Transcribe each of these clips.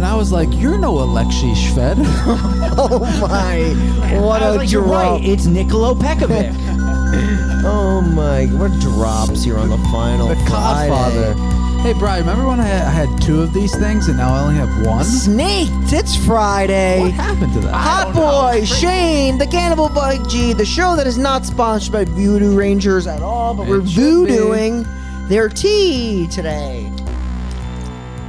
and I was like, "You're no Alexei Shved." Oh my! What a You're drop! right. It's Niccolo Pekovic. Oh my! What drops here on the final The Friday. Godfather. Hey, Brian, remember when I had 2 of these things and now I only have 1? Snaked. It's Friday. What happened to that? Hot Boy, Shane, the Cannibal Bike G, the show that is not sponsored by Voodoo Rangers at all, but we're voodooing their tea today.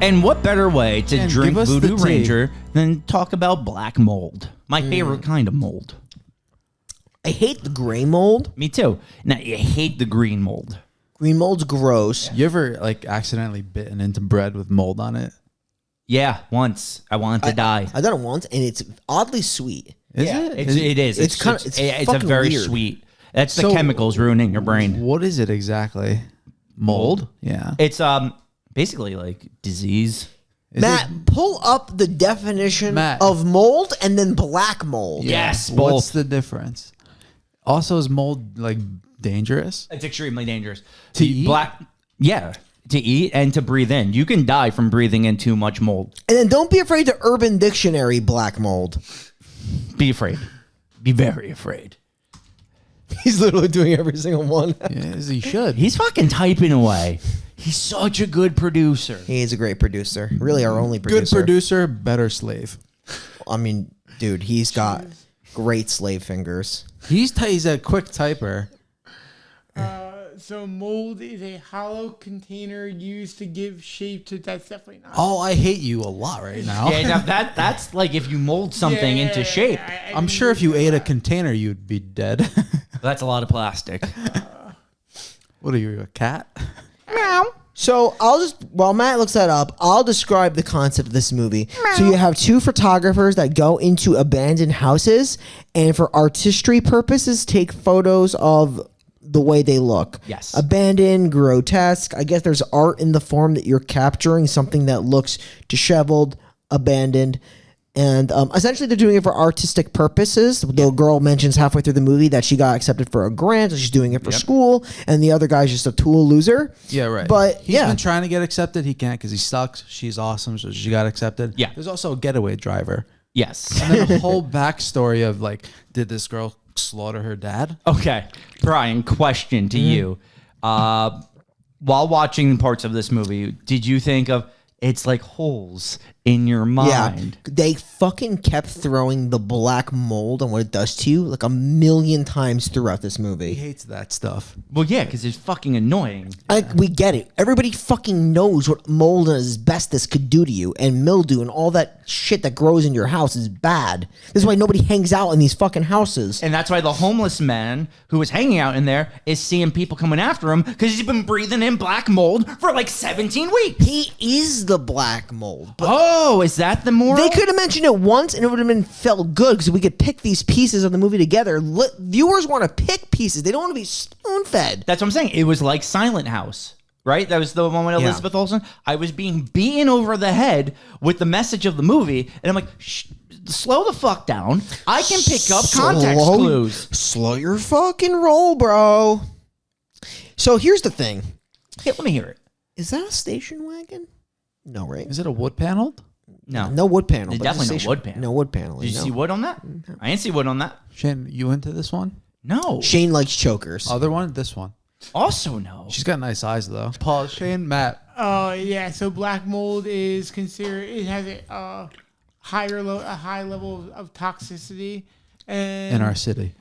And what better way to And drink give us the Voodoo tea. Ranger than talk about black mold? My favorite kind of mold. I hate the gray mold. Me too. Now, you hate the green mold. Green mold's gross. You ever like accidentally bitten into bread with mold on it? Yeah, once. I wanted to die. I done it once, and it's oddly sweet. Is it? It is. It's kinda- it's a fucking very weird. sweet. That's the So- chemicals ruining your brain. What is it exactly? Mold? Yeah. It's basically like disease. Is Matt, it- pull up the definition Matt. of mold and then black mold. Yes, What's both. the difference? Also, is mold like dangerous? It's extremely dangerous. To eat? To eat and to breathe in. You can die from breathing in too much mold. And then don't be afraid to Urban Dictionary black mold. Be afraid. Be very afraid. He's literally doing every single one. Yes, he should. He's fucking typing away. He's such a good producer. He is a great producer. Really, our only Good producer. producer, better slave. I mean, dude, he's got great slave fingers. He's a quick typer. So mold is a hollow container used to give shape to. That's definitely not. Oh, I hate you a lot right now. Yeah, now that's like if you mold something into shape. I'm sure if you ate a container, you'd be dead. That's a lot of plastic. What are you, a cat? So I'll just, while Matt looks that up, I'll describe the concept of this movie. So you have 2 photographers that go into abandoned houses and for artistry purposes take photos of the way they look. Yes. Abandoned, grotesque. I guess there's art in the form that you're capturing, something that looks disheveled, abandoned. And essentially they're doing it for artistic purposes. The girl mentions halfway through the movie that she got accepted for a grant, so she's doing it for school, and the other guy's just a tool loser. Yeah, right. But he's yeah. been trying to get accepted. He can't because he sucks. She's awesome, so she got accepted. Yeah. There's also a getaway driver. Yes. And then a whole backstory of like, did this girl slaughter her dad? Okay, Brian, question to you. While watching parts of this movie, did you think of it's like holes in your mind? Yeah, they fucking kept throwing the black mold and what it does to you like a million times throughout this He movie. hates that stuff. Well, yeah, because it's fucking annoying. Like, we get it. Everybody fucking knows what mold and asbestos could do to you, and mildew and all that shit that grows in your house is bad. This is why nobody hangs out in these fucking houses. And that's why the homeless man who was hanging out in there is seeing people coming after him because he's been breathing in black mold for like 17 weeks. He is the black mold. But Oh, is that the moral? they could have mentioned it once and it would have been felt good because we could pick these pieces of the movie together. Viewers want to pick pieces. They don't want to be spoon-fed. That's what I'm saying. It was like Silent House, right? That was the one with Elizabeth Olsen. I was being beaten over the head with the message of the movie, and I'm like, slow the fuck down. I can pick up context clues. Slow your fucking roll, bro. So here's the thing. Hey, let me hear it. Is that a station wagon? No, right? Is it a wood paneled? No. No wood panel. There's but it's a definitely no station- wood panel. No wood panel. Did you no. see wood on that? I didn't see wood on that. Shane, you into this one? No. Shane likes chokers. Other one? This one. Also no. She's got nice eyes though. Paul, Shane, Matt. Oh yeah. So black mold is considered. It has a high level of toxicity. And In our city.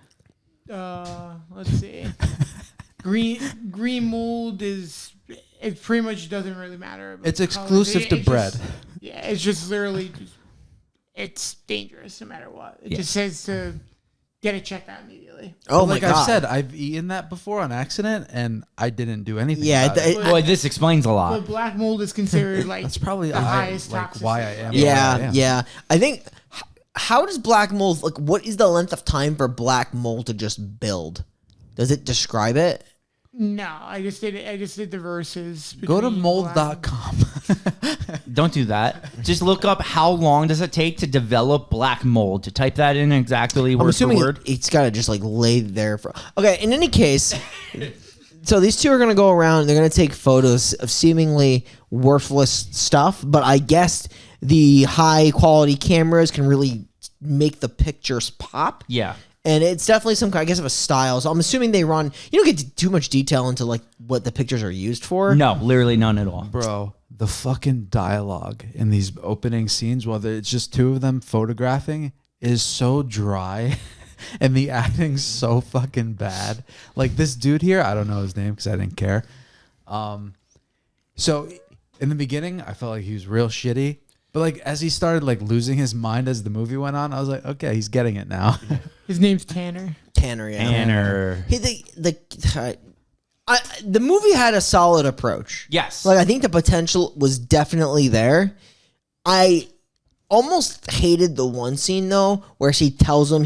let's see. green mold is. It pretty much doesn't really matter. about It's the exclusive to It's bread. just- yeah, it's just literally just. It's dangerous no matter what. It just says to get it checked out immediately. Oh Like my god. I've said, I've eaten that before on accident, and I didn't do anything. Yeah, about it. Boy, this explains a But lot. black mold is considered like That's probably the highest like toxicity. why I am. where I yeah, am. yeah. I think. How does black mold like? What is the length of time for black mold to just build? Does it describe it? No, I just did the verses. Go to between mold.com. Don't do that. Just look up how long does it take to develop black mold. To type that in exactly I'm word for assuming word. it's got to just like lay there for. Okay. In any case, So these two are going to go around and they're going to take photos of seemingly worthless stuff, but I guess the high quality cameras can really make the pictures pop. Yeah. And it's definitely some kind, I guess, of a style. So I'm assuming they run. You don't get too much detail into like what the pictures are used for. No, literally none at all. Bro, the fucking dialogue in these opening scenes, whether it's just two of them photographing, is so dry. And the acting's so fucking bad. Like this dude here, I don't know his name because I didn't care. So in the beginning, I felt like he was real shitty. But like as he started like losing his mind as the movie went on, I was like, okay, he's getting it now. His name's Tanner. Tanner, yeah. Tanner. The movie had a solid approach. Yes. Like I think the potential was definitely there. I almost hated the one scene though, where she tells him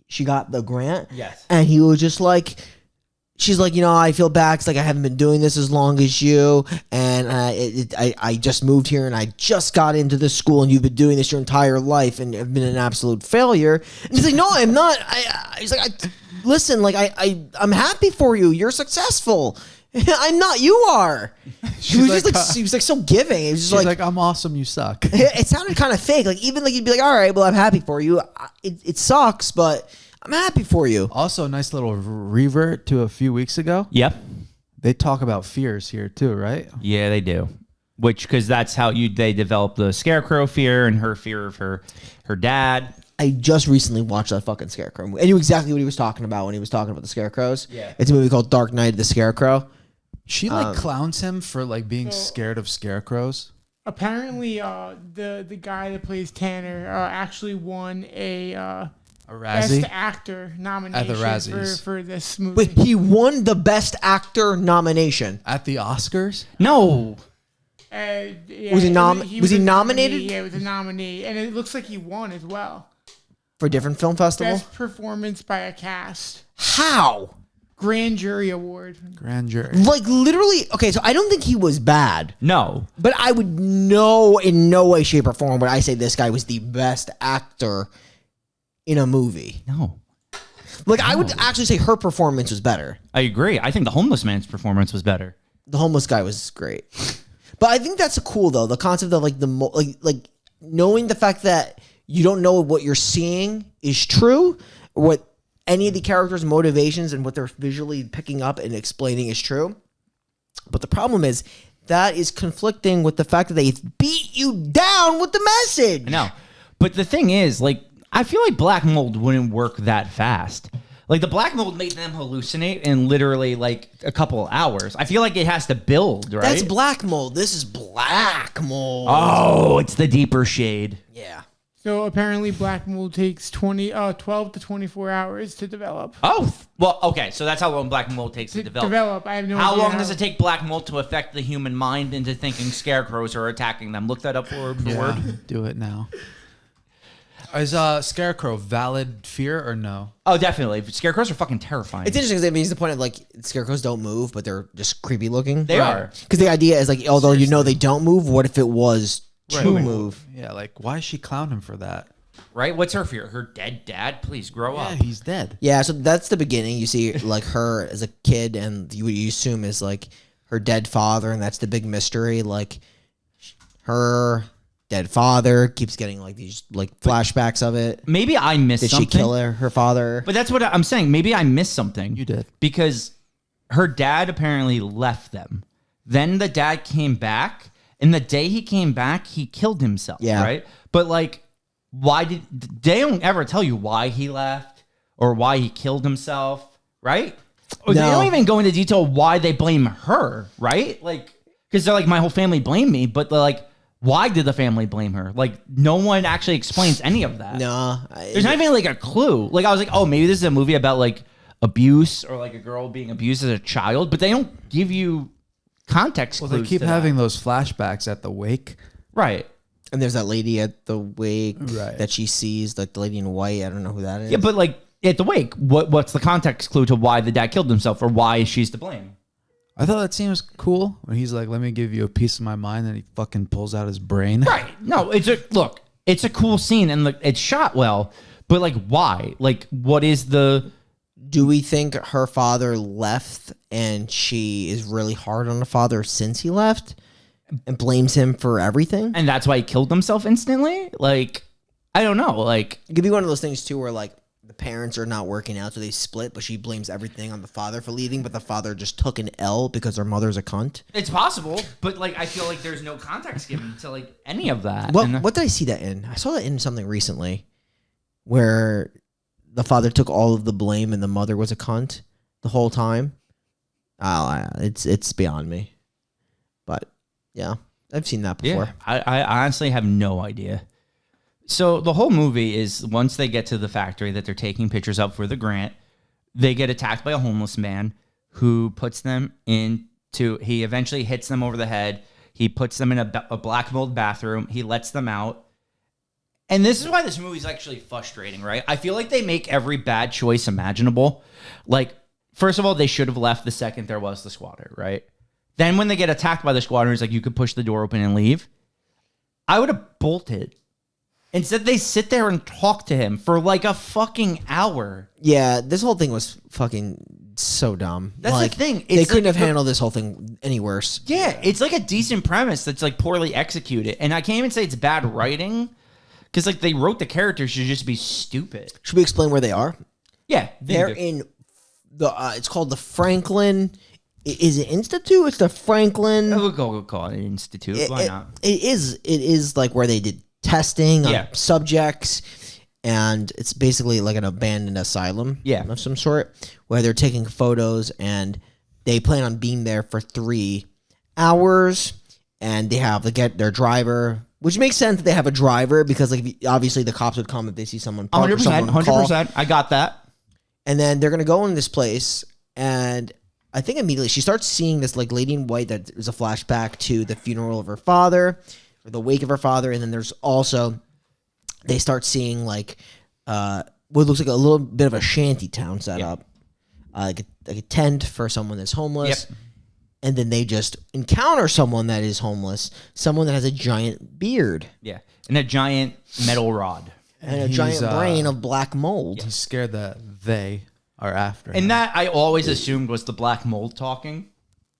she got the grant. Yes. And he was just like, she's like, I feel bad because like I haven't been doing this as long as you, and I just moved here and I just got into this school and you've been doing this your entire life and have been an absolute failure. And he's like, no, I'm not. He's like, listen, like I'm happy for you. You're successful. I'm not. You are. She was like, just like, he was like so giving. It was just She's like, I'm awesome, you suck. it sounded kind of fake. Like even like you'd be like, all right, well, I'm happy for you. It sucks, but I'm happy for you. Also, nice little revert to a few weeks ago. Yep. They talk about fears here too, right? Yeah, they do. Which, because that's how they develop the Scarecrow fear and her fear of her dad. I just recently watched that fucking Scarecrow movie. I knew exactly what he was talking about when he was talking about the Scarecrows. Yeah. It's a movie called Dark Knight of the Scarecrow. She like clowns him for like being scared of scarecrows. Apparently, the guy that plays Tanner actually won a Razzie? Best Actor nomination At the Razzies. for this movie. Wait, he won the Best Actor nomination. At the Oscars? No. Yeah, Was he was he a nominee. nominated? Yeah, it was a nominee, and it looks like he won as well. For a different film festival? Best performance by a cast. How? Grand Jury Award. Grand jury. Like literally, okay, so I don't think he was bad. No. But I would know in no way, shape, or form would I say this guy was the best actor in a movie. No. Like I would actually say her performance was better. I agree. I think the homeless man's performance was better. The homeless guy was great. But I think that's cool though, the concept of like like knowing the fact that you don't know what you're seeing is true, or what any of the characters' motivations and what they're visually picking up and explaining is true. But the problem is that is conflicting with the fact that they beat you down with the message. I know. But the thing is, like, I feel like black mold wouldn't work that fast. Like, the black mold made them hallucinate in literally, like, a couple of hours. I feel like it has to build, right? That's black mold. This is black mold. Oh, it's the deeper shade. Yeah. So apparently, black mold takes 12 to 24 hours to develop. Oh, well, okay. So that's how long black mold takes to develop. I have no How idea long does it take black mold to affect the human mind into thinking scarecrows are attacking them? Look that up for the word. Do it now. Is scarecrow valid fear or no? Oh, definitely. Scarecrows are fucking terrifying. It's interesting because it means the point of like scarecrows don't move, but they're just creepy looking. They are. Because the idea is like, although you know they don't move, what if it was to move? Yeah, like why is she clown him for that? Right? What's her fear? Her dead dad? Please grow Yeah, up. he's dead. Yeah, so that's the beginning. You see like her as a kid, and you assume is like her dead father, and that's the big mystery. Like her dead father keeps getting like these like flashbacks of it. Maybe I missed Did something. she kill her father? But that's what I'm saying. Maybe I missed something. You did. Because her dad apparently left them. Then the dad came back, and the day he came back, he killed himself. Yeah. Right? But like, why did they don't ever tell you why he left or why he killed himself, right? Or They No. don't even go into detail why they blame her, right? Like, because they're like, my whole family blamed me, but they're like, why did the family blame her? Like, no one actually explains any of that. No, There's not even like a clue. Like, I was like, oh, maybe this is a movie about like abuse or like a girl being abused as a child, but they don't give you context Well, clues they keep to having those flashbacks at the wake. that. Right. and there's that lady at the wake Right. that she sees, like the lady in white. I don't know who that is. Yeah, but like at the wake, what's the context clue to why the dad killed himself or why she's to blame? I thought that scene was cool when he's like, "Let me give you a piece of my mind," and he fucking pulls out his brain. Right. No, it's a cool scene and like it's shot well, but like why? Like what is the Do we think her father left and she is really hard on the father since he left and blames him for everything? And that's why he killed himself instantly? Like, I don't know. Like, It could be one of those things too where like the parents are not working out, so they split, but she blames everything on the father for leaving, but the father just took an L because her mother's a cunt. it's possible, but like, I feel like there's no context given to like any of that. What did I see that in? I saw that in something recently where the father took all of the blame and the mother was a cunt the whole time. Oh, it's beyond me. But yeah, I've seen that before. Yeah, I honestly have no idea. So the whole movie is once they get to the factory that they're taking pictures of for the grant, they get attacked by a homeless man who puts them into, he eventually hits them over the head. He puts them in a black mold bathroom. He lets them out. And this is why this movie is actually frustrating, right? I feel like they make every bad choice imaginable. Like, first of all, they should have left the second there was the squatter, right? Then when they get attacked by the squatter, it's like you could push the door open and leave. I would have bolted. Instead, they sit there and talk to him for like a fucking hour. Yeah, this whole thing was fucking so dumb. That's like, the thing. They It's couldn't like have handled this whole thing any worse. Yeah, it's like a decent premise that's like poorly executed. And I can't even say it's bad writing because like they wrote the characters to just be stupid. Should we explain where they are? Yeah. They're in the. It's called the Franklin. Is it Institute? It's the Franklin. We'll call it an institute. Why not? It is. It is like where they did testing on subjects, and it's basically like an abandoned asylum of some sort where they're taking photos, and they plan on being there for 3 hours, and they have to get their driver. Which makes sense that they have a driver because, like, obviously the cops would come if they see someone park 100%, or someone call. 100%. I got that. And then they're gonna go in this place, and I think immediately she starts seeing this like lady in white that is a flashback to the funeral of her father, or the wake of her father, and then there's also they start seeing like what looks like a little bit of a shanty town set up, like a tent for someone that's homeless. Yep. And then they just encounter someone that is homeless, someone that has a giant beard. Yeah. And a giant metal rod. And a giant brain of black mold. He's scared that they are after him. And that I always assumed was the black mold talking,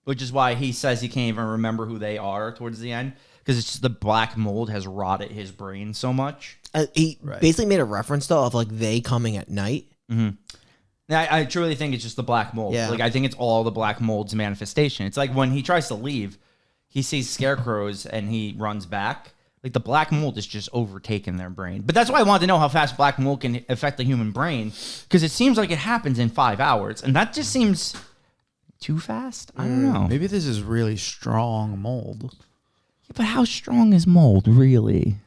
which is why he says he can't even remember who they are towards the end. Because it's just the black mold has rotted his brain so much. He basically made a reference, though, of like they coming at night. Mm-hmm. I truly think it's just the black mold. Yeah. Like, I think it's all the black mold's manifestation. It's like when he tries to leave, he sees scarecrows and he runs back. Like, the black mold is just overtaken their brain. But that's why I wanted to know how fast black mold can affect the human brain, because it seems like it happens in 5 hours. And that just seems too fast. I don't know. Maybe this is really strong mold. Yeah, but how strong is mold, really?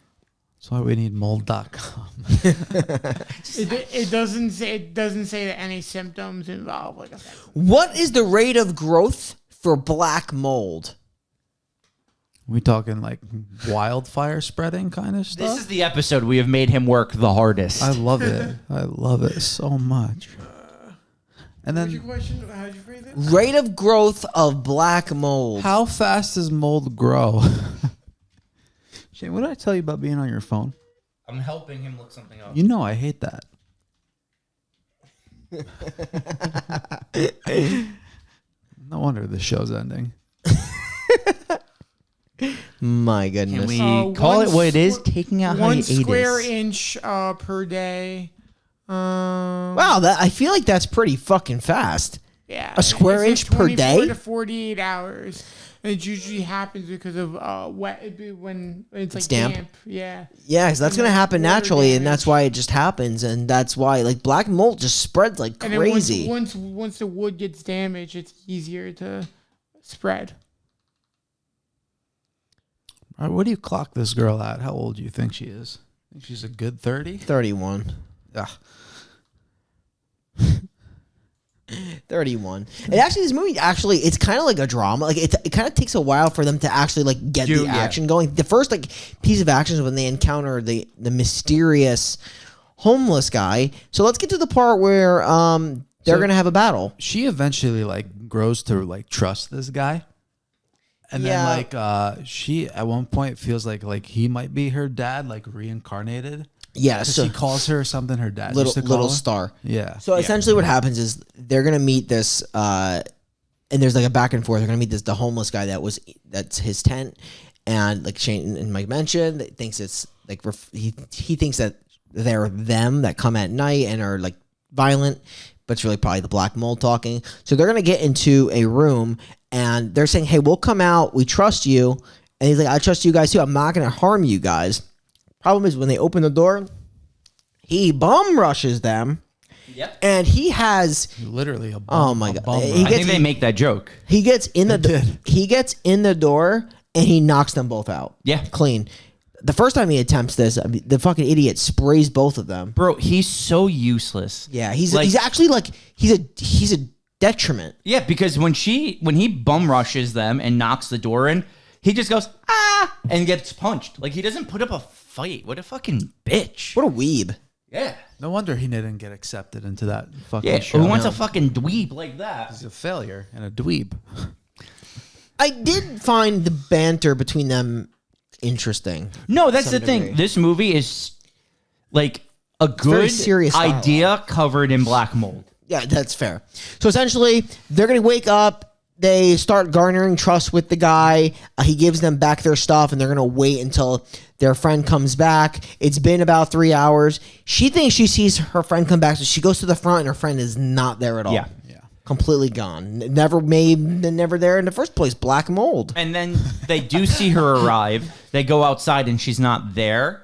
That's why we need mold.com. It doesn't say that any symptoms involve like a. What is the rate of growth for black mold? We talking like wildfire spreading kind of stuff? This is the episode we have made him work the hardest. I love it. I love it so much. And What's your then, question? How'd you phrase it? Rate of growth of black mold. how fast does mold grow? Shane, what did I tell you about being on your phone? I'm helping him look something up. You know I hate that. No wonder the show's ending. My goodness. Can we call it what it is? Taking out 1 hiatus. square inch per day. Wow, I feel like that's pretty fucking fast. Yeah, A square it inch says per 24 day? to 48 hours. And it usually happens because of wet when it's like damp. Yeah. Yeah, because that's And going to then happen water naturally, and that's damage. why it just happens, and that's why like black mold just spreads like And then crazy. once the wood gets damaged, it's easier to spread. All right, what do you clock this girl at? How old do you think she is? Think she's a good 30? 31. Yeah. 31. And actually, this movie it's kind of like a drama. Like it kind of takes a while for them to actually like get the action going. The first like piece of action is when they encounter the mysterious homeless guy. So let's get to the part where they're gonna have a battle. She eventually like grows to like trust this guy. And Yeah. then like she at one point feels like he might be her dad, like reincarnated. Yeah, 'Cause so she calls her something her dad little used to call little her. star. Yeah. So essentially, what happens is they're gonna meet this, and there's like a back and forth. They're gonna meet the homeless guy that's his tent, and like Shane and Mike mentioned, that thinks it's like he thinks that they're them that come at night and are like violent, but it's really probably the black mold talking. So they're gonna get into a room, and they're saying, "Hey, we'll come out. We trust you." And he's like, "I trust you guys too. I'm not gonna harm you guys." Problem is, when they open the door, he bum rushes them. Yep. And he has Literally a bum. Oh my a God. bum He rush. I think they make that joke. he gets in the did. he gets in the door and he knocks them both out. Yeah. Clean. The first time he attempts this, I mean, the fucking idiot sprays both of them. Bro, he's so useless. Yeah, he's Like- he's actually like he's a detriment. Yeah, because when he bum rushes them and knocks the door in, he just goes, ah, and gets punched. Like, he doesn't put up a fight. What a fucking bitch. What a weeb. Yeah. No wonder he didn't get accepted into that fucking Yeah, show. who wants a fucking dweeb like that? He's a failure and a dweeb. I did find the banter between them interesting. No, that's the some thing. degree. This movie is like a very good serious idea covered in black mold. Yeah, that's fair. So essentially, they're going to wake up. They start garnering trust with the guy. He gives them back their stuff, and they're going to wait until their friend comes back. It's been about 3 hours. She thinks she sees her friend come back, so she goes to the front, and her friend is not there at all. Yeah. Yeah. Completely gone. Never there in the first place. Black mold. And then they do see her arrive. They go outside, and she's not there.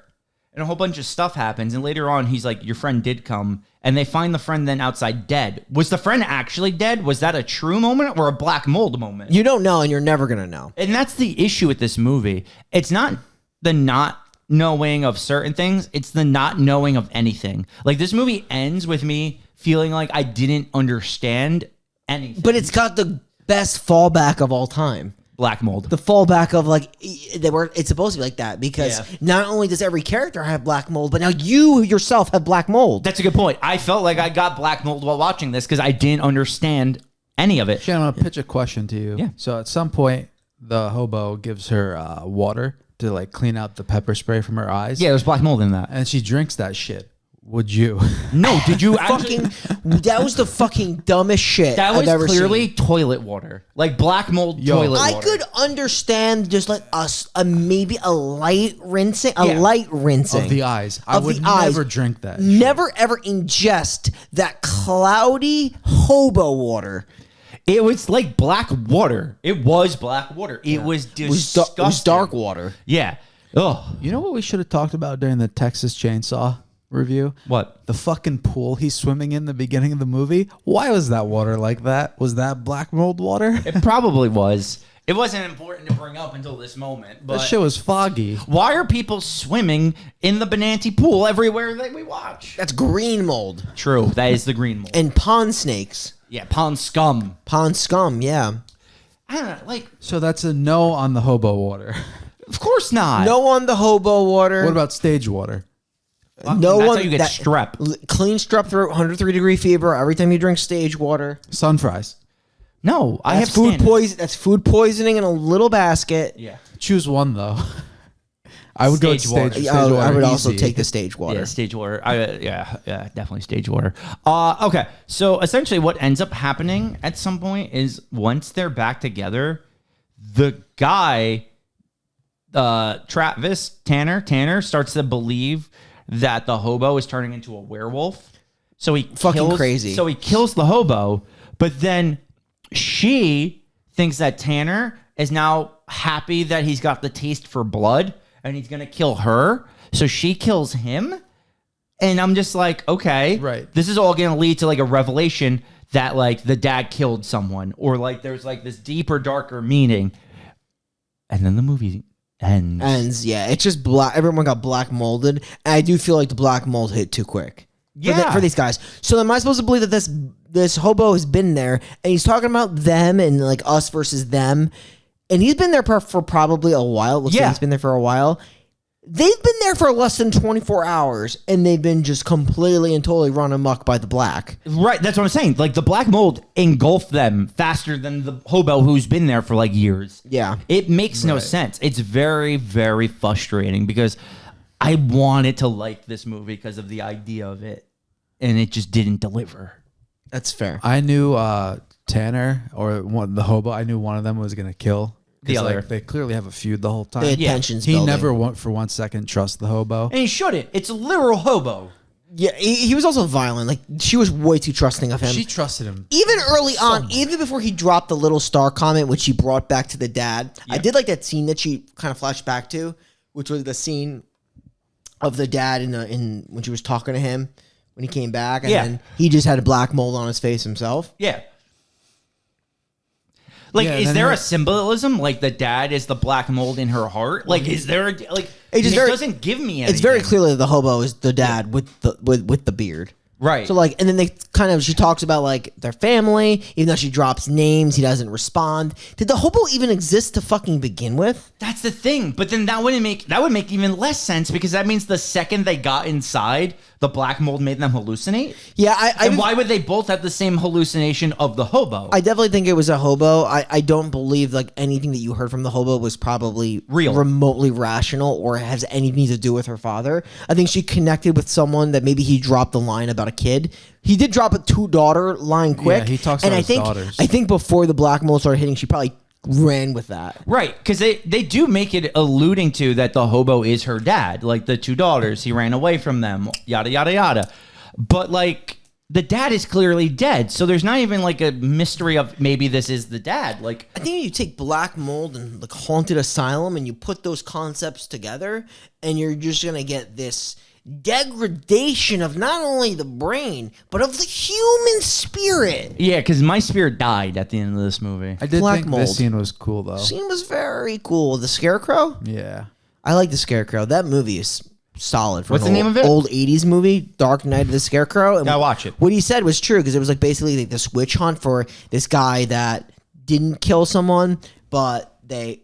And a whole bunch of stuff happens. And later on, he's like, your friend did come. And they find the friend then outside dead. Was the friend actually dead? Was that a true moment or a black mold moment? You don't know, and you're never going to know. And that's the issue with this movie. It's not the not knowing of certain things. It's the not knowing of anything. Like, this movie ends with me feeling like I didn't understand anything. But it's got the best fallback of all time. Black mold. The fallback of like it's supposed to be like that because Yeah. not only does every character have black mold, but now you yourself have black mold. That's a good point. I felt like I got black mold while watching this because I didn't understand any of it. Shannon, I'm gonna pitch a question to you. Yeah. So at some point, the hobo gives her water to like clean out the pepper spray from her eyes. Yeah, there's black mold in that. And she drinks that shit. Would you? No, did you actually? That was the fucking dumbest shit That I've was ever clearly seen. toilet water, like black mold toilet I water. could understand just like maybe a light rinsing, Yeah. Of the eyes. I Of would the eyes. never drink that. Never ever ingest that cloudy hobo water. It was like black water. It was black water. It was It was, disgusting. it was dark water. Yeah. Oh, You know what we should have talked about during the Texas Chainsaw review? what? The fucking pool he's swimming in the beginning of the movie. Why was that water like that? Was that black mold water? It probably was. It wasn't important to bring up until this moment. But That shit was foggy. why are people swimming in the Benanti pool everywhere that we watch? That's green mold True. That is the green mold. and pond snakes, Yeah, pond scum. pond scum. Yeah. I don't know. Like, So that's a no on the hobo water. of course not. No on the hobo water. What about stage water? no That's one how you get strep. Clean strep throat, 103-degree fever every time you drink stage water. Sun fries. No, I That's have food standards. poison. That's food poisoning in a little basket. Yeah. Choose one though. I would go with Stage water. stage, I stage would, I water would also easy. take the stage water. Yeah, stage water. Yeah, definitely stage water. Okay, so essentially, what ends up happening at some point is once they're back together, the guy, Tanner starts to believe that the hobo is turning into a werewolf. So he Fucking crazy. So he kills the hobo, but then she thinks that Tanner is now happy that he's got the taste for blood and he's gonna kill her. So she kills him. And I'm just like, okay, Right. this is all gonna lead to like a revelation that like the dad killed someone, or like there's like this deeper, darker meaning. And then the movie ends. Yeah, it's just black. Everyone got black molded. And I do feel like the black mold hit too quick. Yeah. For these guys. So am I supposed to believe that this hobo has been there and he's talking about them and like us versus them, and he's been there for probably a while. Looks like Yeah. he's been there for a while. They've been there for less than 24 hours and they've been just completely and totally run amok by the black. Right, that's what I'm saying. Like the black mold engulfed them faster than the hobo who's been there for like years. Yeah. It makes no sense. It's very, very frustrating because I wanted to like this movie because of the idea of it, and it just didn't deliver. That's fair. I knew Tanner or the hobo. I knew one of them was gonna kill The other. Like, they clearly have a feud the whole time. The tensions He building. never went for 1 second trust the hobo. And he shouldn't. It's a literal hobo. Yeah, he was also violent. Like, she was way too trusting of him. She trusted him. Even early on, even before he dropped the little star comment, which he brought back to the dad, I did like that scene that she kind of flashed back to, which was the scene of the dad in when she was talking to him when he came back, and then he just had a black mold on his face himself. Yeah. Like, Yeah, is then there her- a symbolism? Like, the dad is the black mold in her heart? Like, is there a, like? It just very- doesn't give me anything. It's very clear that the hobo is the dad with the beard. Right. So like, and then they kind of, she talks about like their family, even though she drops names, he doesn't respond. Did the hobo even exist to fucking begin with? That's the thing. But then that would make even less sense, because that means the second they got inside, the black mold made them hallucinate. Yeah, And why would they both have the same hallucination of the hobo? I definitely think it was a hobo. I don't believe like anything that you heard from the hobo was probably Real. remotely rational or has anything to do with her father. I think she connected with someone that maybe he dropped the line about a kid. He did drop a 2-daughter line quick. Yeah, he talks and about I his think, daughters. I think before the black mold started hitting, she probably ran with that. Right, because they do make it alluding to that the hobo is her dad. Like, the 2 daughters, he ran away from them, yada, yada, yada. But, like, the dad is clearly dead, so there's not even, like, a mystery of maybe this is the dad. Like, I think you take black mold and like haunted asylum and you put those concepts together and you're just going to get this degradation of not only the brain, but of the human spirit. yeah, because my spirit died at the end of this movie. I did Black think mold. this scene was cool though. Scene was very cool. The Scarecrow? Yeah. I like the Scarecrow. That movie is solid for What's an the name old, of it? old 80s movie, Dark Knight of the Scarecrow. And Gotta watch it. What he said was true because it was like basically like this witch hunt for this guy that didn't kill someone, but there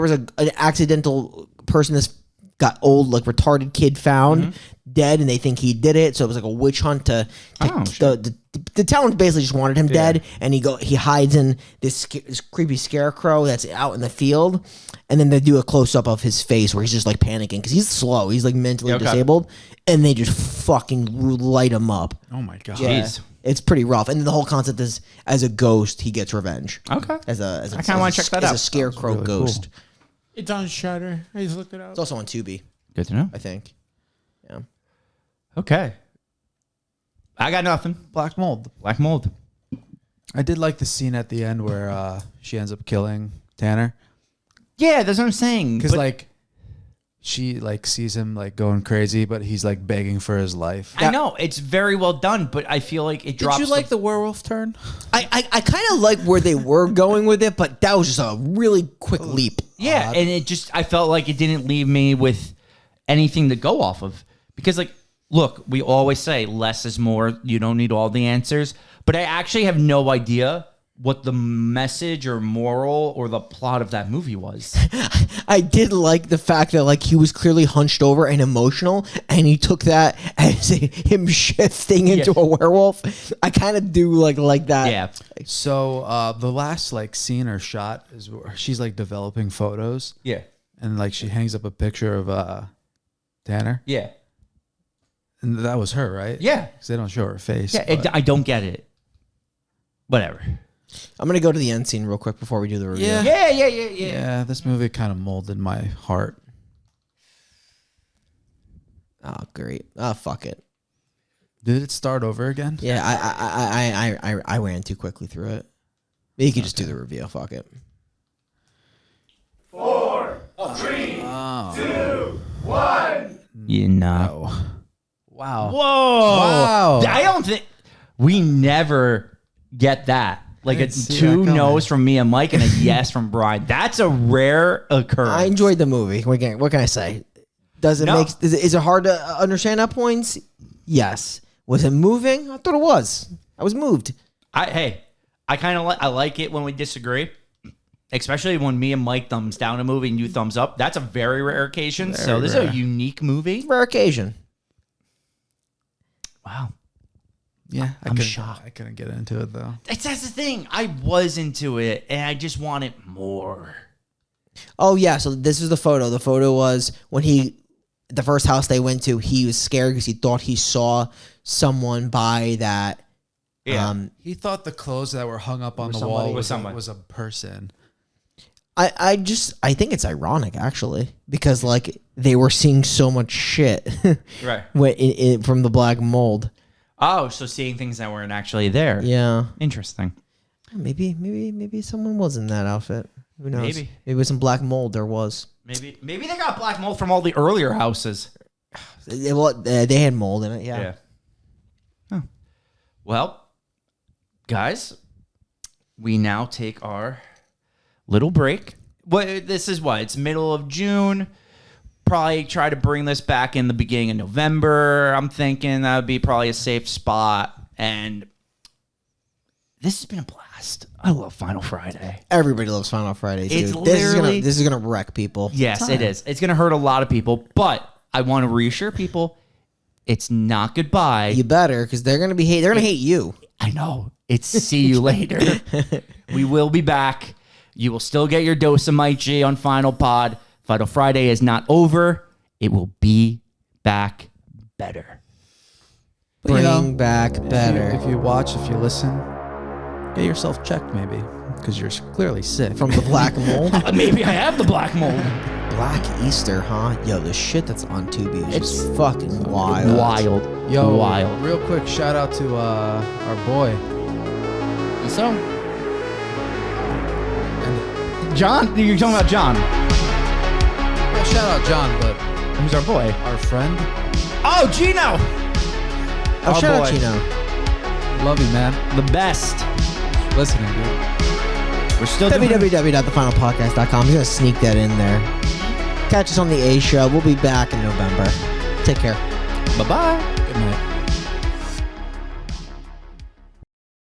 was an accidental person this got old, like retarded kid found dead, and they think he did it. So it was like a witch hunt to the town basically just wanted him dead, and he hides in this creepy scarecrow that's out in the field, and then they do a close up of his face where he's just like panicking because he's slow, he's like mentally disabled, and they just fucking light him up. Oh my god. Yeah. Jeez. It's pretty rough, and then the whole concept is as a ghost he gets revenge. Okay. As a I kinda wanna check that as out. a scarecrow really ghost. cool. It's on Shudder. I just looked it up. It's also on Tubi, Good to know. I think. Yeah. Okay. I got nothing. Black mold. Black mold. I did like the scene at the end where she ends up killing Tanner Yeah, that's what I'm saying. because But- like she like sees him like going crazy, but he's like begging for his life. I know it's very well done, but I feel like it drops. Did you like the werewolf turn? I kind of like where they were going with it, but that was just a really quick leap. Yeah, and it just, I felt like it didn't leave me with anything to go off of. Because, like, look, we always say less is more. You don't need all the answers. But I actually have no idea what the message or moral or the plot of that movie was. I did like the fact that like he was clearly hunched over and emotional, and he took that as him shifting into a werewolf. I kind of do like that. Yeah. So the last like scene or shot is where she's like developing photos, Yeah. and like she hangs up a picture of Tanner, Yeah. and that was her, right? Yeah. because they don't show her face. Yeah. but- I don't get it. Whatever. I'm gonna go to the end scene real quick before we do the review. Yeah. Yeah. This movie kind of molded my heart. Oh, great. Oh, fuck it. Did it start over again? Yeah, I ran too quickly through it. Maybe you could just do the review. Fuck it. You know. Wow. Whoa. Wow. I don't think we never get that. Like a didn't see that 2 coming. no's from me and Mike and a yes from Brian. That's a rare occurrence. I enjoyed the movie. What can I say? Does it No. make? Is it hard to understand at points? Yes. Was it moving? I thought it was. I was moved. I kind of I like it when we disagree, especially when me and Mike thumbs down a movie and you thumbs up. That's a very rare occasion. So this is rare. a unique movie. Rare occasion. Wow. Yeah, I'm shocked. I couldn't get into it though. That's the thing. I was into it and I just wanted more. Oh yeah, so this is the photo. The photo was when the first house they went to, he was scared because he thought he saw someone by that. Yeah. He thought the clothes that were hung up on the somebody- wall was someone. was a person. I think it's ironic actually because like they were seeing so much shit Right. from the black mold. Oh, so seeing things that weren't actually there. Yeah, Interesting. maybe someone was in that outfit. Who knows? Maybe. Maybe some black mold there was. Maybe they got black mold from all the earlier houses. Well, they had mold in it. Yeah. Oh. Well, guys, we now take our little break. This is what? It's middle of June. Probably try to bring this back in the beginning of November. I'm thinking that would be probably a safe spot. And this has been a blast. I love Final Friday. Everybody loves Final Fridays. It's Dude. literally- This is gonna wreck people. Yes, it is. It's going to hurt a lot of people, but I want to reassure people it's not goodbye. You better, because they're gonna be They're gonna hate you. I know. It's see you later. We will be back. You will still get your dose of Mike G on Final Pod. Final Friday is not over. It will be back better. But, you know, Bring back better. If you watch, if you listen, get yourself checked maybe because you're clearly sick. From the black mold. Maybe I have the black mold. Black Easter, huh? Yo, the shit that's on Tubi is just fucking wild. Wild. Yo, Wild. real quick, shout out to our boy. So, John, you're talking about John. Well, shout out John, but Who's our boy? our friend. Oh, Gino. Oh, Our shout boy. out Chino. Love you, man. The best. Listening, dude. We're still doing www.thefinalpodcast.com. He's gonna sneak that in there. Catch us on the A show. We'll be back in November. Take care. Bye-bye. Good night.